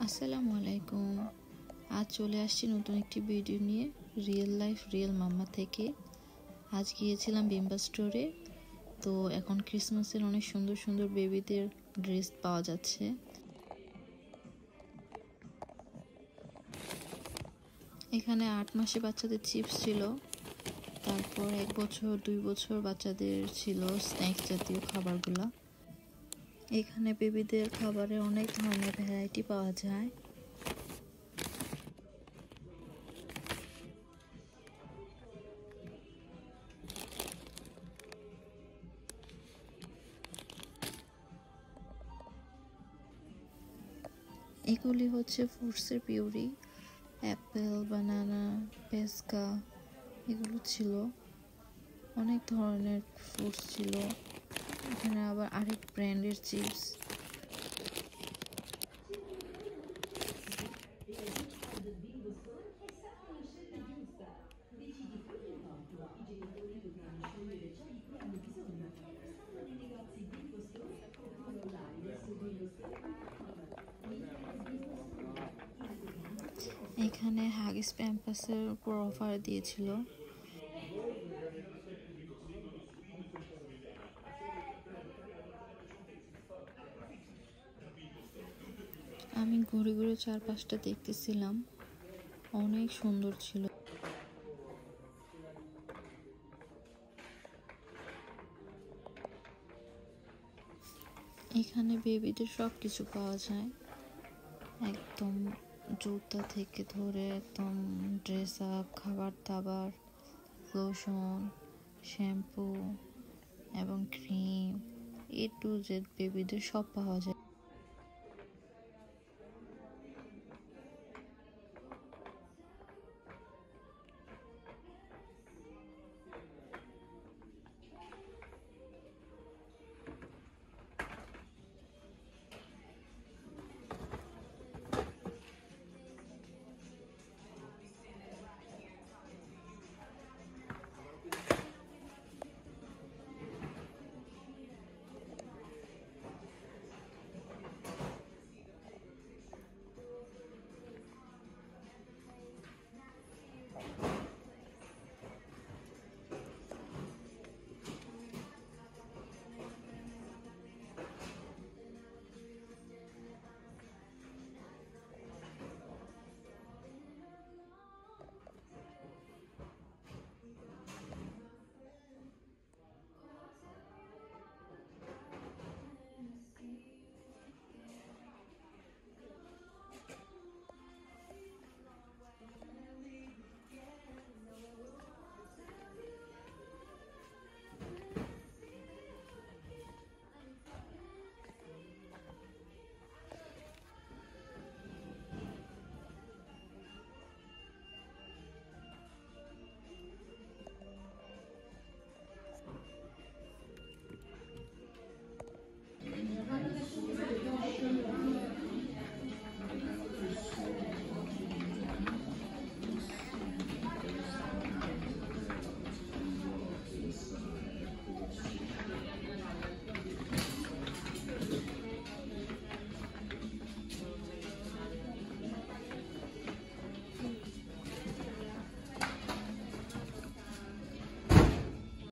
আসসালামু আলাইকুম। আজ চলে আসছি নতুন একটি ভিডিও নিয়ে, রিয়েল লাইফ রিয়েল মাম্মা থেকে। আজ গিয়েছিলাম বিম্বা স্টোরে। তো এখন ক্রিসমাসের অনেক সুন্দর সুন্দর বেবিদের ড্রেস পাওয়া যাচ্ছে। এখানে 8 মাসে বাচ্চাদের চিপস ছিল, তারপর 1 বছর 2 বছর বাচ্চাদের ছিল স্ন্যাক্স জাতীয় খাবারগুলা। এখানে বেবিদের খাবারের অনেক ধরনের ভ্যারাইটি পাওয়া যায়। এগুলি হচ্ছে ফ্রুটসের পিউরি, অ্যাপেল, বানানা, পেস্কা, এগুলো ছিল। অনেক ধরনের ফ্রুটস ছিল। এখানে আবার আরেক ব্র্যান্ডের চিপস। এখানে হাগিস প্যাম্পাসের উপর অফার দিয়েছিল। আমি ঘুরে ঘুরে চারপাশটা দেখতেছিলাম, অনেক সুন্দর ছিল। এখানে বেবিদের সব কিছু পাওয়া যায়, একদম জুতা থেকে ধরে একদম ড্রেস আপ, খাবার দাবার, লোশন, শ্যাম্পু এবং ক্রিম, A to Z বেবিদের সব পাওয়া যায়।